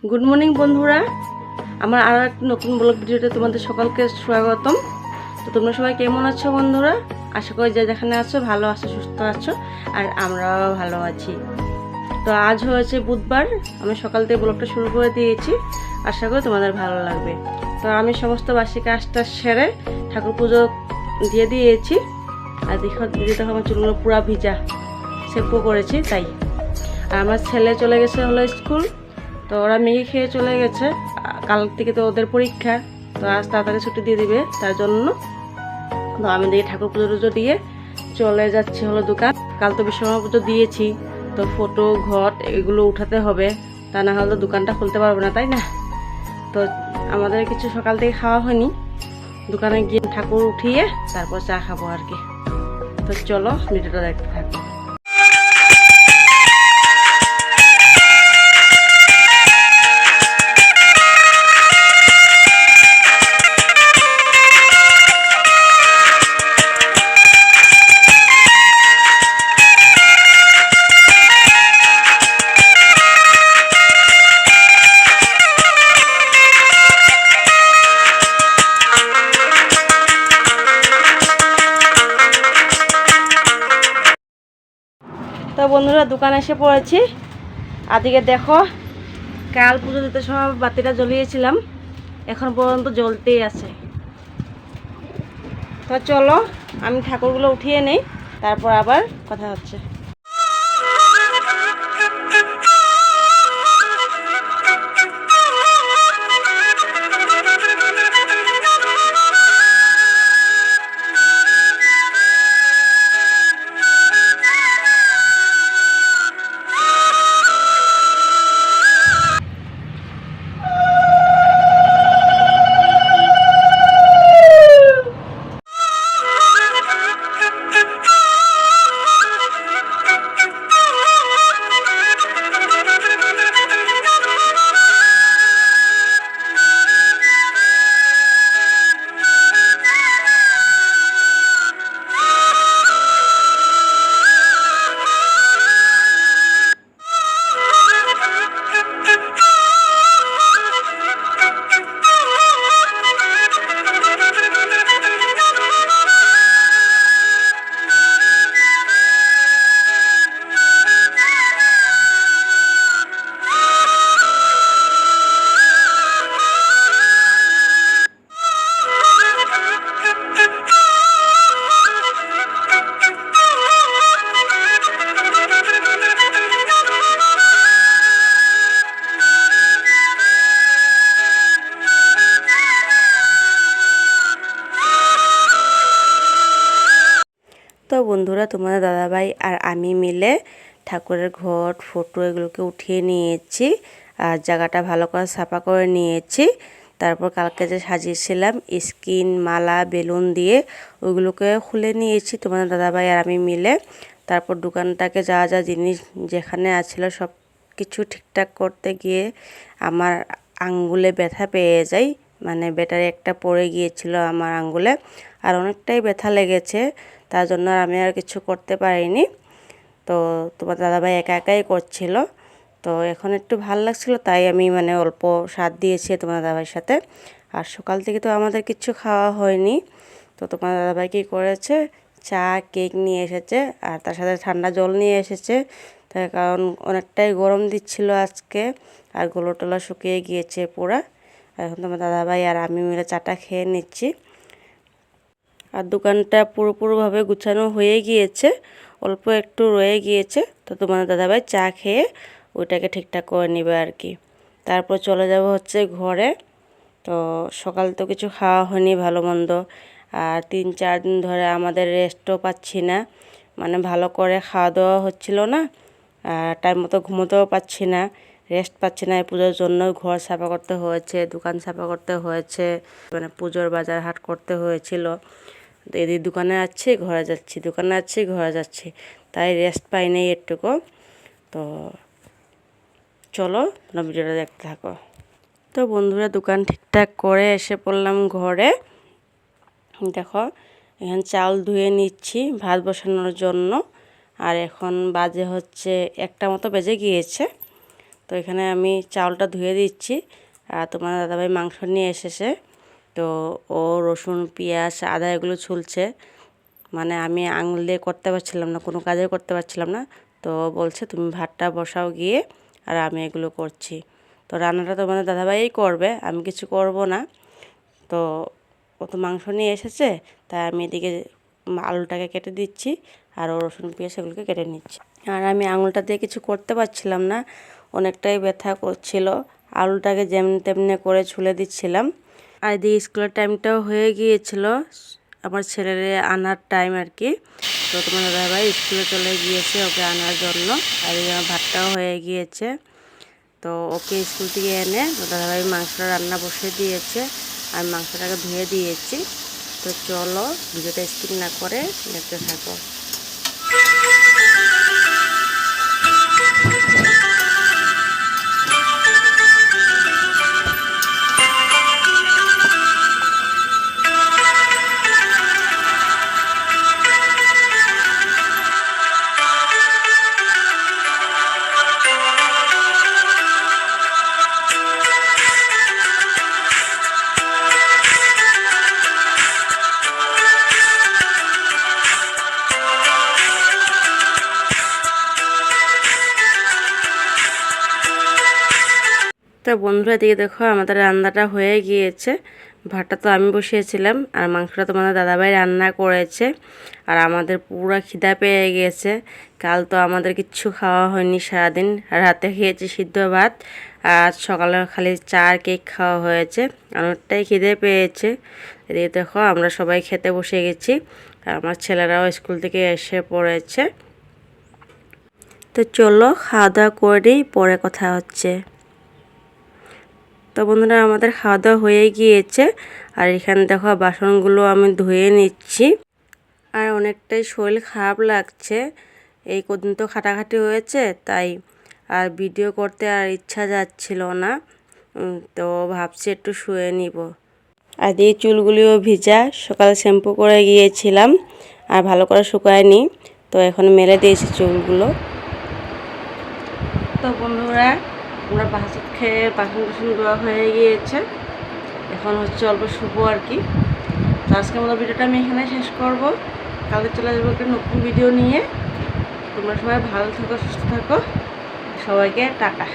Good morning বন্ধুরা, আমার আরও একটা নতুন ব্লগ ভিডিওতে তোমাদের সকলকে স্বাগতম। তো তোমরা সবাই কেমন আছো বন্ধুরা? আশা করি যে যেখানে আছো ভালো আছো, সুস্থ আছো, আর আমরাও ভালো আছি। তো আজ হয়েছে বুধবার, আমি সকাল থেকে ব্লগটা শুরু করে দিয়েছি, আশা করি তোমাদের ভালো লাগবে। তো আমি সমস্ত বাসি কাজটা সেরে ঠাকুর পুজো দিয়ে দিয়েছি। আর দেখো দিদি তখন আমার চুলগুলো পুরো ভিজা, শ্যাম্পু করেছি তাই। আর আমার ছেলে চলে গেছে হলো স্কুল, তো ওরা ম্যাগি খেয়ে চলে গেছে। কাল থেকে তো ওদের পরীক্ষা, তো আজ তাড়াতাড়ি ছুটি দিয়ে দিবে, তার জন্য তো আমি দিয়ে ঠাকুর পুজো টুজো দিয়ে চলে যাচ্ছি হলো দোকান। কাল তো বিশ্বকর্মা পুজো দিয়েছি, তো ফটো ঘট এগুলো উঠাতে হবে, তা না হলে দোকানটা খুলতে পারবো না, তাই না? তো আমাদের কিছু সকাল থেকে খাওয়া হয়নি, দোকানে গিয়ে ঠাকুর উঠিয়ে তারপর চা খাবো আর কি। তো চলো ভিডিওটা দেখতে থাকো। তো বন্ধুরা দোকানে এসে পড়েছি। আদিকে দেখো, কাল পুজো দিতে সময় বাতিটা জ্বলিয়েছিলাম, এখন পর্যন্ত জ্বলতেই আছে। তো চলো আমি ঠাকুরগুলো উঠিয়ে নেই, তারপর আবার কথা হচ্ছে। তো বন্ধুরা, তোমাদের দাদাভাই আর আমি মিলে ঠাকুরের ঘট ফটো এগুলোকে উঠিয়ে নিয়েছি, আর জায়গাটা ভালো করে সাফা করে নিয়েছি। তারপর কালকে যে সাজিয়েছিলাম স্কিন মালা বেলুন দিয়ে, ওইগুলোকে খুলে নিয়েছি তোমাদের দাদাভাই আর আমি মিলে। তারপর দোকানটাকে যা যা জিনিস যেখানে আছিল সব কিছু ঠিকঠাক করতে গিয়ে আমার আঙ্গুলে ব্যথা পেয়ে যাই, মানে ব্যাটারি একটা পড়ে গিয়েছিল আমার আঙ্গুলে, আর অনেকটাই ব্যথা লেগেছে। তার জন্য আমি আর কিছু করতে পারিনি। তো তোমার দাদাভাই একা একাই করছিল। তো এখন একটু ভাল লাগছিল, তাই আমি মানে অল্প সাথ দিয়েছি তোমার দাদাভাইয়ের সাথে। আর সকাল থেকে তো আমাদের কিছু খাওয়া হয়নি। তো তোমার দাদাভাই কী করেছে, চা কেক নিয়ে এসেছে, আর তার সাথে ঠান্ডা জল নিয়ে এসেছে। তার কারণ অনেকটাই গরম দিচ্ছিল আজকে, আর গলা টলা শুকিয়ে গিয়েছে পুরা। এখন তোমার দাদাভাই আর আমি মিলে চাটা খেয়ে নিচ্ছি। আর দোকানটা পুরোপুরিভাবে গুছানো হয়ে গিয়েছে, অল্প একটু রয়ে গিয়েছে। তো তোমার দাদাভাই চা খেয়ে ওইটাকে ঠিকঠাক করে নেবে আর কি। তারপর চলে যাব হচ্ছে ঘরে। তো সকাল তো কিছু খাওয়া হয়নি ভালো মন্দ, আর 3-4 দিন ধরে আমাদের রেস্টও পাচ্ছি না, মানে ভালো করে খাওয়া দাওয়া হচ্ছিল না, আর টাইম মতো ঘুমোতেও পাচ্ছি না, রেস্ট পাচ্ছি না। এই পুজোর জন্য ঘর সাফা করতে হয়েছে, দোকান সাফা করতে হয়েছে, মানে পুজোর বাজার হাট করতে হয়েছিল। তো এদিকে দোকানে যাচ্ছি ঘরে যাচ্ছি, দোকানে যাচ্ছি ঘরে যাচ্ছি, তাই রেস্ট পাই নেই একটুকু। তো চলো তোমরা ভিডিওটা দেখতে থাকো। তো বন্ধুরা দোকান ঠিকঠাক করে এসে পড়লাম ঘরে। দেখো এখানে চাল ধুয়ে নিচ্ছি ভাত বসানোর জন্য, আর এখন বাজে হচ্ছে 1টা মতো বেজে গিয়েছে। তো এখানে আমি চাউলটা ধুয়ে দিচ্ছি। আর তোমার দাদাভাই মাংস নিয়ে এসেছে, তো ও রসুন পেঁয়াজ আদা এগুলো ছুলছে। মানে আমি আঙুল দিয়ে করতে পারছিলাম না, কোনো কাজে করতে পারছিলাম না। তো বলছে তুমি ভাতটা বসাও গিয়ে, আর আমি এগুলো করছি। তো রান্নাটা তোমাদের দাদাভাই করবে, আমি কিছু করব না। তো ও তো মাংস নিয়ে এসেছে, তাই আমি এদিকে আলুটাকে কেটে দিচ্ছি, আর ও রসুন পেঁয়াজ এগুলোকে কেটে নিচ্ছি। আর আমি আঙুলটা দিয়ে কিছু করতে পারছিলাম না, অনেকটাই ব্যথা করছিল। আলুটাকে যেমনি তেমনি করে ছুলে দিচ্ছিলাম। আর এদিকে স্কুলের টাইমটাও হয়ে গিয়েছিল, আমার ছেলের আনার টাইম আর কি। তো তোমার দাদাভাই স্কুলে চলে গিয়েছে ওকে আনার জন্য। আর এই আমার ভাতটাও হয়ে গিয়েছে। তো ওকে স্কুল থেকে এনে দাদাভাই মাংসটা রান্না বসিয়ে দিয়েছে, আর মাংসটাকে ধুয়ে দিয়েছি। তো চলো ভিডিওটা স্কিপ না করে দেখতে থাকো। তো বন্ধুরা দিকে দেখো আমাদের রান্নাটা হয়ে গিয়েছে। ভাতটা তো আমি বসিয়েছিলাম, আর মাংসটা তোমাদের দাদাভাই রান্না করেছে। আর আমাদের পুরো খিদা পেয়ে গেছে। কাল তো আমাদের কিচ্ছু খাওয়া হয়নি সারাদিন, রাতে খেয়েছি সিদ্ধ ভাত, আর সকালে খালি চা আর কেক খাওয়া হয়েছে। অনেকটাই খিদে পেয়েছে। এদিকে দেখো আমরা সবাই খেতে বসে গেছি, আর আমার ছেলেরাও স্কুল থেকে এসে পড়েছে। তো চলো খাওয়া দাওয়া করেই পরে কথা হচ্ছে। তো বন্ধুরা আমাদের খাওয়া দাওয়া হয়ে গিয়েছে, আর এখানে দেখো বাসনগুলো আমি ধুয়ে নিচ্ছি। আর অনেকটাই শরীর খারাপ লাগছে, এই কদিন তো খাটাখাটি হয়েছে, তাই আর ভিডিও করতে আর ইচ্ছা যাচ্ছিল না। তো ভাবছি একটু শুয়ে নিব। আর এই চুলগুলিও ভিজা, সকালে শ্যাম্পু করে গিয়েছিলাম আর ভালো করে শুকায়নি, তো এখন মেলে দিয়েছি চুলগুলো। তো বন্ধুরা আমরা ভাত খেয়ে বাসন টাসন ধোয়া হয়ে গিয়েছে, এখন হচ্ছে অল্প শুভ আর কি। তো আজকের মতো ভিডিওটা আমি এখানে শেষ করব। কালকে চলে যাবো একটা নতুন ভিডিও নিয়ে। তোমরা সবাই ভালো থাকো, সুস্থ থাকো, সবাইকে টাটা।